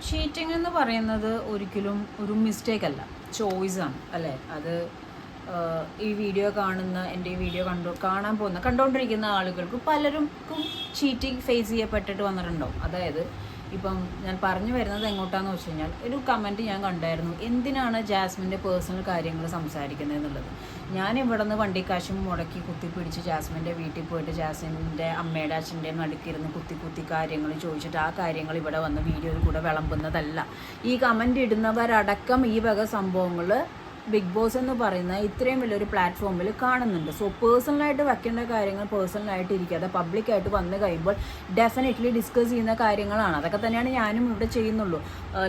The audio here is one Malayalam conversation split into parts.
ചീറ്റിംഗ് എന്ന് പറയുന്നത് ഒരിക്കലും ഒരു മിസ്റ്റേക്ക് അല്ല, ചോയ്സാണ് അല്ലേ. അത് ഈ വീഡിയോ കാണുന്ന എൻ്റെ ഈ വീഡിയോ കണ്ടുകൊണ്ടിരിക്കുന്ന ആളുകൾക്ക് പലർക്കും ചീറ്റിംഗ് ഫേസ് ചെയ്യപ്പെട്ടിട്ട് വന്നിട്ടുണ്ടാവും. അതായത് ഇപ്പം ഞാൻ പറഞ്ഞു വരുന്നത് എങ്ങോട്ടാന്ന് വെച്ച് കഴിഞ്ഞാൽ, ഒരു കമൻറ്റ് ഞാൻ കണ്ടായിരുന്നു, എന്തിനാണ് ജാസ്മിൻ്റെ പേഴ്സണൽ കാര്യങ്ങൾ സംസാരിക്കുന്നത് എന്നുള്ളത്. ഞാൻ ഇവിടെ നിന്ന് വണ്ടിക്കാശും മുടക്കി കുത്തിപ്പിടിച്ച് ജാസ്മിൻ്റെ വീട്ടിൽ പോയിട്ട് ജാസ്മിൻ്റെ അമ്മയുടെ അച്ഛൻ്റെയും നടുക്കിരുന്ന് കുത്തി കാര്യങ്ങൾ ചോദിച്ചിട്ട് ആ കാര്യങ്ങൾ ഇവിടെ വന്ന് വീഡിയോയിൽ കൂടെ വിളമ്പുന്നതല്ല. ഈ കമൻറ്റ് ഇടുന്നവരടക്കം ഈ വക സംഭവങ്ങൾ ബിഗ് ബോസ് എന്ന് പറയുന്ന ഇത്രയും വലിയൊരു പ്ലാറ്റ്ഫോമിൽ കാണുന്നുണ്ട്. സോ പേഴ്സണലായിട്ട് വെക്കേണ്ട കാര്യങ്ങൾ പേഴ്സണലായിട്ട് ഇരിക്കാതെ പബ്ലിക്കായിട്ട് വന്നു കഴിയുമ്പോൾ ഡെഫിനറ്റ്ലി ഡിസ്കസ് ചെയ്യുന്ന കാര്യങ്ങളാണ്. അതൊക്കെ തന്നെയാണ് ഞാനും ഇവിടെ ചെയ്യുന്നുള്ളൂ.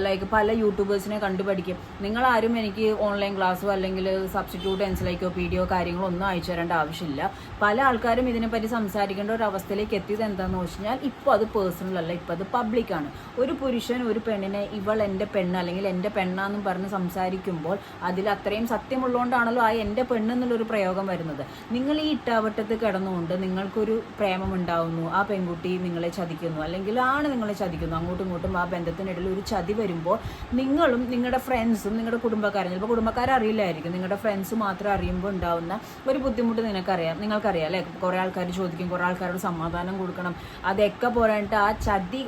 ലൈക്ക് പല യൂട്യൂബേഴ്സിനെ കണ്ടുപഠിക്കും. നിങ്ങളാരും എനിക്ക് ഓൺലൈൻ ക്ലാസ്സോ അല്ലെങ്കിൽ സബ്സ്റ്റിറ്റ്യൂട്ട് എൻസൈക്ലോപീഡിയോ കാര്യങ്ങളോ ഒന്നും അയച്ചു തരേണ്ട ആവശ്യമില്ല. പല ആൾക്കാരും ഇതിനെപ്പറ്റി സംസാരിക്കേണ്ട ഒരു അവസ്ഥയിലേക്ക് എത്തിയത് എന്താണെന്ന് വെച്ച് കഴിഞ്ഞാൽ, ഇപ്പോൾ അത് പേഴ്സണൽ അല്ല, ഇപ്പോൾ അത് പബ്ലിക്കാണ്. ഒരു പുരുഷൻ ഒരു പെണ്ണിനെ ഇവൾ എൻ്റെ പെണ്ണ് അല്ലെങ്കിൽ എൻ്റെ പെണ്ണാന്നും പറഞ്ഞ് സംസാരിക്കുമ്പോൾ അതിൽ അത്രയും സത്യമുള്ളതുകൊണ്ടാണല്ലോ ആ എൻ്റെ പെണ്ണെന്നുള്ളൊരു പ്രയോഗം വരുന്നത്. നിങ്ങൾ ഈ ഇട്ടാവട്ടത്ത് കിടന്നുകൊണ്ട് നിങ്ങൾക്കൊരു പ്രേമം ഉണ്ടാവുന്നു, ആ പെൺകുട്ടി നിങ്ങളെ ചതിക്കുന്നു അല്ലെങ്കിൽ ആണ് നിങ്ങളെ ചതിക്കുന്നു, അങ്ങോട്ടും ഇങ്ങോട്ടും ആ ബന്ധത്തിനിടയിൽ ഒരു ചതി വരുമ്പോൾ നിങ്ങളും നിങ്ങളുടെ ഫ്രണ്ട്സും നിങ്ങളുടെ കുടുംബക്കാരും, ചിലപ്പോൾ കുടുംബക്കാരറിയില്ലായിരിക്കും, നിങ്ങളുടെ ഫ്രണ്ട്സ് മാത്രം അറിയുമ്പോൾ ഉണ്ടാവുന്ന ഒരു ബുദ്ധിമുട്ട് നിങ്ങൾക്കറിയാം അല്ലേ. കുറേ ആൾക്കാർ ചോദിക്കും, കുറേ ആൾക്കാരോട് സമാധാനം കൊടുക്കണം, അതൊക്കെ പോരായിട്ട്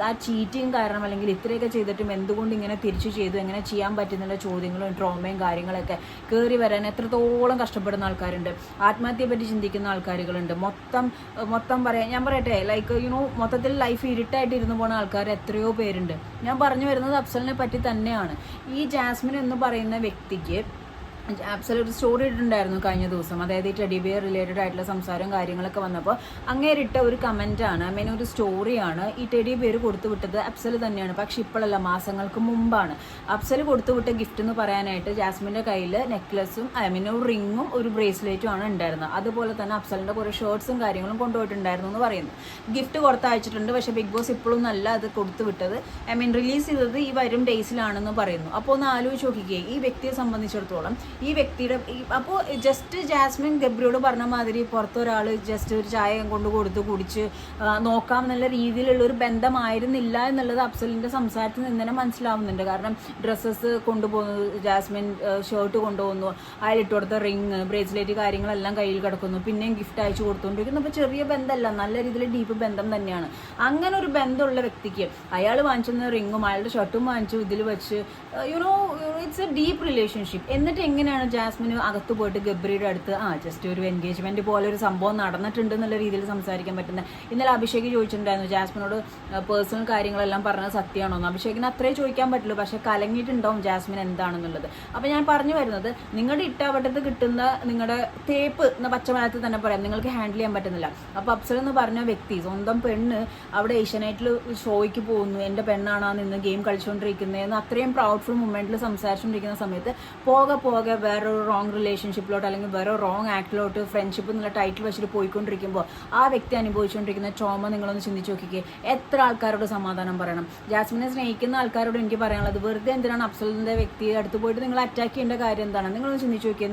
ആ ചീറ്റിങ് കാരണം അല്ലെങ്കിൽ ഇത്രയൊക്കെ ചെയ്തിട്ടും എന്തുകൊണ്ട് ഇങ്ങനെ തിരിച്ചു ചെയ്തു, എങ്ങനെ ചെയ്യാൻ പറ്റുന്നുള്ള ചോദ്യങ്ങളും ട്രോമയും കാര്യങ്ങളൊക്കെ കയറി വരാൻ എത്രത്തോളം കഷ്ടപ്പെടുന്ന ആൾക്കാരുണ്ട്. ആത്മഹത്യയെ പറ്റി ചിന്തിക്കുന്ന ആൾക്കാരുകളുണ്ട്. മൊത്തം ഞാൻ പറയട്ടെ, ലൈക്ക് മൊത്തത്തിൽ ലൈഫ് ഇരുട്ടായിട്ട് ഇരുന്ന് പോകുന്ന ആൾക്കാർ എത്രയോ പേരുണ്ട്. ഞാൻ പറഞ്ഞു വരുന്നത് അഫ്സലിനെ പറ്റി തന്നെയാണ്. ഈ ജാസ്മിൻ എന്ന് പറയുന്ന വ്യക്തിക്ക് അഫ്സൽ ഒരു സ്റ്റോറി ഇട്ടിട്ടുണ്ടായിരുന്നു കഴിഞ്ഞ ദിവസം. അതായത് ഈ ടെഡി ബിയർ റിലേറ്റഡ് ആയിട്ടുള്ള സംസാരവും കാര്യങ്ങളൊക്കെ വന്നപ്പോൾ അങ്ങേരിട്ട ഒരു കമൻറ്റാണ്, ഒരു സ്റ്റോറിയാണ്. ഈ ടെഡി ബിയർ കൊടുത്തു വിട്ടത് അഫ്സൽ തന്നെയാണ്, പക്ഷെ ഇപ്പോഴല്ല, മാസങ്ങൾക്ക് മുമ്പാണ്. അഫ്സൽ കൊടുത്തുവിട്ട ഗിഫ്റ്റ് എന്ന് പറയാനായിട്ട് ജാസ്മിൻ്റെ കയ്യിൽ നെക്ലസും ഒരു റിങ്ങും ഒരു ബ്രേസ്ലെറ്റും ആണ് ഉണ്ടായിരുന്നത്. അതുപോലെ തന്നെ അഫ്സലിൻ്റെ കുറേ ഷർട്ട്സും കാര്യങ്ങളും കൊണ്ടുപോയിട്ടുണ്ടായിരുന്നു എന്ന് പറയുന്നു. ഗിഫ്റ്റ് കൊടുത്തയച്ചിട്ടുണ്ട്, പക്ഷേ ബിഗ് ബോസ് ഇപ്പോഴും നല്ല അത് കൊടുത്തു വിട്ടത് റിലീസ് ചെയ്തത് ഈ വരും ഡേയ്സിലാണെന്ന് പറയുന്നു. അപ്പോൾ ഒന്ന് ആലോചിച്ച് നോക്കിക്കേ, ഈ വ്യക്തിയെ സംബന്ധിച്ചിടത്തോളം ഈ വ്യക്തിയുടെ അപ്പോൾ ജസ്റ്റ് ജാസ്മിൻ ഗബ്രിയോട് പറഞ്ഞ മാതിരി പുറത്തൊരാൾ ജസ്റ്റ് ഒരു ചായ കൊടുത്ത് കുടിച്ച് നോക്കാം എന്നുള്ള രീതിയിലുള്ള ഒരു ബന്ധമായിരുന്നില്ല എന്നുള്ളത് അഫ്സലിൻ്റെ സംസാരത്തിൽ നിന്ന് തന്നെ മനസ്സിലാവുന്നുണ്ട്. കാരണം ഡ്രസ്സസ് കൊണ്ടുപോകുന്നു, ജാസ്മിൻ ഷർട്ട് കൊണ്ടുപോകുന്നു, അതിലിട്ട് കൊടുത്ത റിങ് ബ്രേസ്ലെറ്റ് കാര്യങ്ങളെല്ലാം കയ്യിൽ കിടക്കുന്നു, പിന്നെയും ഗിഫ്റ്റ് അയച്ചു കൊടുത്തുകൊണ്ടിരിക്കുന്നു. അപ്പോൾ ചെറിയ ബന്ധമല്ല, നല്ല രീതിയിൽ ഡീപ്പ് ബന്ധം തന്നെയാണ്. അങ്ങനെ ഒരു ബന്ധമുള്ള വ്യക്തിക്ക് അയാൾ വാങ്ങിച്ചിരുന്ന റിങ്ങും അയാളുടെ ഷർട്ടും വാങ്ങിച്ചു ഇതിൽ വെച്ച് ഇറ്റ്സ് എ ഡീപ്പ് റിലേഷൻഷിപ്പ്. എന്നിട്ട് എങ്ങനെയാണ് ജാസ്മിന് അകത്ത് പോയിട്ട് ഗബ്രിയുടെ അടുത്ത് ജസ്റ്റ് ഒരു എൻഗേജ്മെന്റ് പോലെ ഒരു സംഭവം നടന്നിട്ടുണ്ട് എന്നുള്ള രീതിയിൽ സംസാരിക്കാൻ പറ്റുന്നത്? ഇന്നലെ അഭിഷേക് ചോദിച്ചിട്ടുണ്ടായിരുന്നു ജാസ്മിനോട് പേഴ്സണൽ കാര്യങ്ങളെല്ലാം പറഞ്ഞത് സത്യമാണോ എന്ന്. അഭിഷേകിന് അത്രേ ചോദിക്കാൻ പറ്റുള്ളൂ, പക്ഷെ കലങ്ങിയിട്ടുണ്ടാവും ജാസ്മിൻ എന്താണെന്നുള്ളത്. അപ്പോൾ ഞാൻ പറഞ്ഞു വരുന്നത്, നിങ്ങളുടെ ഇട്ടാവട്ടത്ത് കിട്ടുന്ന നിങ്ങളുടെ തേപ്പ് എന്ന പച്ചമലത്തിൽ തന്നെ പറയാം, നിങ്ങൾക്ക് ഹാൻഡിൽ ചെയ്യാൻ പറ്റുന്നില്ല. അപ്പോൾ അഫ്സൽ എന്ന് പറഞ്ഞ വ്യക്തി സ്വന്തം പെണ്ണ് അവിടെ ഏഷ്യാനെറ്റിൽ ഷോയ്ക്ക് പോകുന്നു, എൻ്റെ പെണ്ണാണ് നിന്ന് ഗെയിം കളിച്ചുകൊണ്ടിരിക്കുന്നതെന്ന് അത്രയും പ്രൗഡ്ഫുൾ മൊമെന്റിൽ സംസാരിച്ചുകൊണ്ടിരിക്കുന്ന സമയത്ത് പോകെ വേറൊരു റോങ് റിലേഷൻഷിപ്പിലോട്ട് അല്ലെങ്കിൽ വേറെ റോങ് ആക്ടിലോട്ട് ഫ്രണ്ട്ഷിപ്പ് എന്നുള്ള ടൈറ്റിൽ വെച്ചിട്ട് പോയിക്കൊണ്ടിരിക്കുമ്പോൾ ആ വ്യക്തി അനുഭവിച്ചുകൊണ്ടിരിക്കുന്ന ട്രോമ നിങ്ങളൊന്ന് ചിന്തിച്ച് നോക്കിക്കേ. എത്ര ആൾക്കാരോട് സമാധാനം പറയണം? ജാസ്മിനെ സ്നേഹിക്കുന്ന ആൾക്കാരോട് എനിക്ക് പറയാനുള്ളത്, വെറുതെ എന്തിനാണ് അഫ്സലിൻ്റെ വ്യക്തിയെ അടുത്ത് പോയിട്ട് നിങ്ങൾ അറ്റാക്ക് ചെയ്യേണ്ട കാര്യം എന്താണ്? നിങ്ങളൊന്ന് ചിന്തിച്ച് നോക്കിയാൽ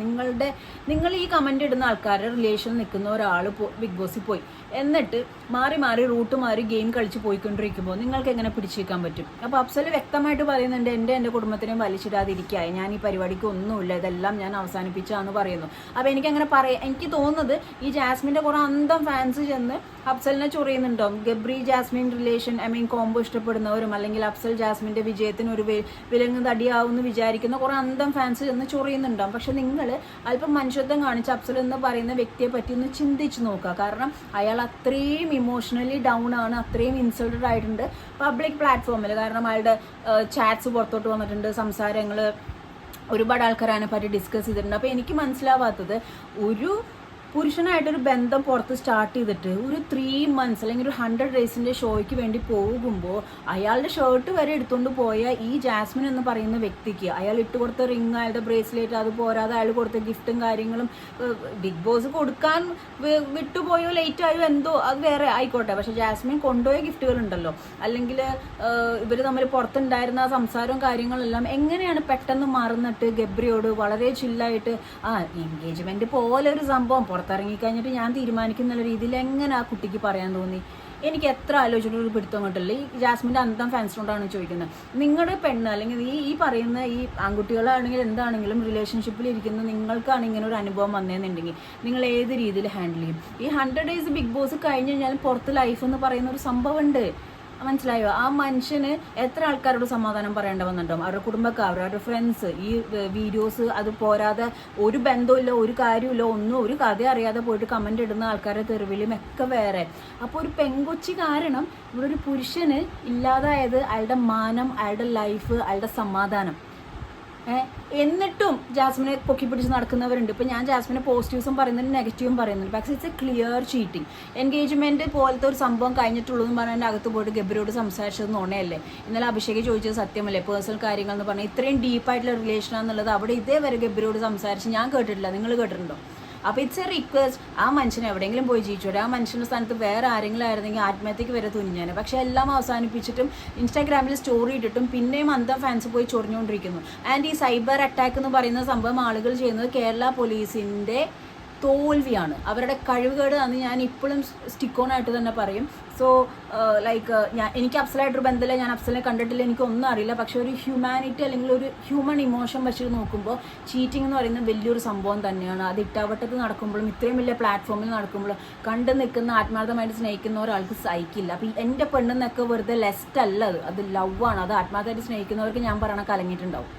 നിങ്ങൾ ഈ കമൻറ്റ് ഇടുന്ന ആൾക്കാരുടെ റിലേഷൻ നിൽക്കുന്ന ഒരാൾ ബിഗ് ബോസിൽ പോയി, എന്നിട്ട് മാറി റൂട്ട് മാറി ഗെയിം കളിച്ച് പോയിക്കൊണ്ടിരിക്കുമ്പോൾ നിങ്ങൾക്ക് എങ്ങനെ പിടിച്ചേക്കാൻ പറ്റും? അപ്പോൾ അഫ്സൽ വ്യക്തമായിട്ട് പറയുന്നുണ്ട്, എൻ്റെ കുടുംബത്തിനെയും വലിച്ചിടാതിരിക്കുക, ഞാൻ ഈ പരിപാടിക്ക് ഒന്നുമില്ല, ഇതെല്ലാം ഞാൻ അവസാനിപ്പിച്ചാന്ന് പറയുന്നു. അപ്പോൾ എനിക്ക് തോന്നുന്നത് ഈ ജാസ്മിൻ്റെ കുറേ അന്തം ഫാൻസ് ചെന്ന് അഫ്സലിനെ ചൊറിയുന്നുണ്ടാവും. ഗബ്രി ജാസ്മിൻ റിലേഷൻ കോംബോ ഇഷ്ടപ്പെടുന്നവരും അല്ലെങ്കിൽ അഫ്സൽ ജാസ്മിൻ്റെ വിജയത്തിന് ഒരു വിലങ്ങ് തടിയാവുമെന്ന് വിചാരിക്കുന്ന കുറേ അന്തം ഫാൻസ് ചെന്ന് ചൊറിയുന്നുണ്ടാവും. പക്ഷെ നിങ്ങൾ അല്പം മനുഷ്യത്വം കാണിച്ച് അഫ്സൽ എന്ന് പറയുന്ന വ്യക്തിയെ പറ്റി ഒന്ന് ചിന്തിച്ച് നോക്കുക. കാരണം അയാൾ അത്രയും ഇമോഷണലി ഡൗൺ ആണ്, അത്രയും ഇൻസൾട്ടഡ് ആയിട്ടുണ്ട് പബ്ലിക് പ്ലാറ്റ്ഫോമിൽ. കാരണം അയാളുടെ ചാറ്റ്സ് പുറത്തോട്ട് വന്നിട്ടുണ്ട്, സംസാരങ്ങൾ ഒരുപാട് ആൾക്കാർ അതിനെ പറ്റി ഡിസ്കസ് ചെയ്തിട്ടുണ്ട്. അപ്പോൾ എനിക്ക് മനസ്സിലാവാത്തത്, ഒരു പുരുഷനായിട്ടൊരു ബന്ധം പുറത്ത് സ്റ്റാർട്ട് ചെയ്തിട്ട് ഒരു 3 months അല്ലെങ്കിൽ ഒരു 100 days ഷോയ്ക്ക് വേണ്ടി പോകുമ്പോൾ അയാളുടെ ഷർട്ട് വരെ എടുത്തുകൊണ്ട് പോയ ഈ ജാസ്മിൻ എന്ന് പറയുന്ന വ്യക്തിക്ക് അയാൾ ഇട്ട് കൊടുത്ത റിങ്, അയാളുടെ ബ്രേസ്ലെറ്റ്, അത് പോരാതെ അയാൾ കൊടുത്ത ഗിഫ്റ്റും കാര്യങ്ങളും ബിഗ് ബോസ് കൊടുക്കാൻ വിട്ടുപോയോ ലേറ്റ് ആയോ എന്തോ അത് വേറെ ആയിക്കോട്ടെ, പക്ഷെ ജാസ്മിൻ കൊണ്ടുപോയ ഗിഫ്റ്റുകളുണ്ടല്ലോ, അല്ലെങ്കിൽ ഇവർ തമ്മിൽ പുറത്തുണ്ടായിരുന്ന സംസാരവും കാര്യങ്ങളെല്ലാം എങ്ങനെയാണ് പെട്ടെന്ന് മാറുന്നിട്ട് ഗബ്രിയോട് വളരെ ചില്ലായിട്ട് എൻഗേജ്മെന്റ് പോലെ ഒരു സംഭവം പുറത്തിറങ്ങിക്കഴിഞ്ഞിട്ട് ഞാൻ തീരുമാനിക്കുന്ന രീതിയിൽ എങ്ങനെ ആ കുട്ടിക്ക് പറയാൻ തോന്നി? എനിക്ക് എത്ര ആലോചിച്ചിട്ട് ഒരു പിടുത്തം കിട്ടില്ല. ഈ ജാസ്മിൻ്റെ അന്തം ഫാൻസിനോടാണ് ചോദിക്കുന്നത്, നിങ്ങളുടെ പെണ്ണ് അല്ലെങ്കിൽ ഈ പറയുന്ന ഈ ആൺകുട്ടികളാണെങ്കിൽ എന്താണെങ്കിലും റിലേഷൻഷിപ്പിൽ ഇരിക്കുന്ന നിങ്ങൾക്കാണ് ഇങ്ങനെ ഒരു അനുഭവം വന്നതെന്നുണ്ടെങ്കിൽ നിങ്ങൾ ഏത് രീതിയിൽ ഹാൻഡിൽ ചെയ്യും? ഈ 100 days ബിഗ് ബോസ് കഴിഞ്ഞ് കഴിഞ്ഞാൽ പുറത്ത് ലൈഫ് എന്ന് പറയുന്ന ഒരു സംഭവമുണ്ട്, മനസ്സിലായോ? ആ മനുഷ്യന് എത്ര ആൾക്കാരോട് സമാധാനം പറയേണ്ട വന്നിട്ടുണ്ടാവും, അവരുടെ കുടുംബക്കാർ, അവരുടെ ഫ്രണ്ട്സ്, ഈ വീഡിയോസ് അത് പോരാതെ ഒരു ബന്ധമില്ല, ഒരു കാര്യമില്ല, ഒന്നും ഒരു കഥ അറിയാതെ പോയിട്ട് കമൻ്റ് ഇടുന്ന ആൾക്കാരെ തെരുവിലും ഒക്കെ വേറെ. അപ്പോൾ ഒരു പെങ്കൊച്ചി കാരണം ഇവിടെ ഒരു പുരുഷന് ഇല്ലാതായത് അയാളുടെ മാനം, അയാളുടെ ലൈഫ്, അയാളുടെ സമാധാനം. എന്നിട്ടും ജാസ്മിനെ പൊക്കി പിടിച്ച് നടക്കുന്നവരുണ്ട്. ഇപ്പം ഞാൻ ജാസ്മിനെ പോസിറ്റീവ്സും പറയുന്നുണ്ട്, നെഗറ്റീവും പറയുന്നുണ്ട്. പക്ഷേ it's A clear cheating. Engagement പോലത്തെ ഒരു സംഭവം കഴിഞ്ഞിട്ടുള്ളൂ എന്ന് പറഞ്ഞാൽ എൻ്റെ അകത്ത് പോയിട്ട് ഗബ്രിയോട് സംസാരിച്ചത് നുണയല്ലേ? ഇന്നലെ അഭിഷേക് ചോദിച്ചത് സത്യമല്ലേ? പേഴ്സണൽ കാര്യങ്ങൾ എന്ന് പറഞ്ഞാൽ ഇത്രയും ഡീപ്പായിട്ടുള്ള റിലേഷനാണെന്നുള്ളത് അവിടെ ഇതേവരെ ഗബ്രിയോട് സംസാരിച്ച് ഞാൻ കേട്ടിട്ടില്ല. നിങ്ങൾ കേട്ടിട്ടുണ്ടോ? അപ്പോൾ ഇറ്റ്സ് എ റിക്വസ്റ്റ്. ആ മനുഷ്യനെ എവിടെയെങ്കിലും പോയി ജീവിച്ചോട്ടെ. ആ മനുഷ്യൻ്റെ സ്ഥാനത്ത് വേറെ ആരെങ്കിലും ആയിരുന്നെങ്കിൽ ആത്മഹത്യക്ക് വരെ തുനിഞ്ഞാണ്. പക്ഷേ എല്ലാം അവസാനിപ്പിച്ചിട്ടും ഇൻസ്റ്റാഗ്രാമിൽ സ്റ്റോറി ഇട്ടിട്ടും പിന്നെയും അന്തം ഫാൻസ് പോയി ചൊറിഞ്ഞുകൊണ്ടിരിക്കുന്നു. ആൻഡ് ഈ സൈബർ അറ്റാക്ക് എന്ന് പറയുന്ന സംഭവം ആളുകൾ ചെയ്യുന്നത് കേരള പോലീസിൻ്റെ തോൽവിയാണ്, അവരുടെ കഴിവുകേട് എന്ന് ഞാൻ ഇപ്പോഴും സ്റ്റിക്ക് ഓൺ ആയിട്ട് തന്നെ പറയും. സോ എനിക്ക് അഫ്സലായിട്ടൊരു ബന്ധമില്ല, ഞാൻ അഫ്സലിനെ കണ്ടിട്ടില്ല, എനിക്കൊന്നും അറിയില്ല. പക്ഷേ ഒരു ഹ്യൂമാനിറ്റി അല്ലെങ്കിൽ ഒരു ഹ്യൂമൻ ഇമോഷൻ വെച്ചിട്ട് നോക്കുമ്പോൾ ചീറ്റിംഗ് എന്ന് പറയുന്നത് വലിയൊരു സംഭവം തന്നെയാണ്. അത് ഇട്ടാവട്ടത്ത് നടക്കുമ്പോഴും ഇത്രയും വലിയ പ്ലാറ്റ്ഫോമിൽ നടക്കുമ്പോഴും കണ്ടു നിൽക്കുന്ന ആത്മാർത്ഥമായിട്ട് സ്നേഹിക്കുന്ന ഒരാൾക്ക് സഹിക്കില്ല. അപ്പോൾ എൻ്റെ പെണ്ണെന്നൊക്കെ വെറുതെ ലെസ്റ്റ് അല്ല, അത് ലവ് ആണ്. അത് ആത്മാർത്ഥമായിട്ട് സ്നേഹിക്കുന്നവർക്ക് ഞാൻ പറയണ കലങ്ങിയിട്ടുണ്ടാവും.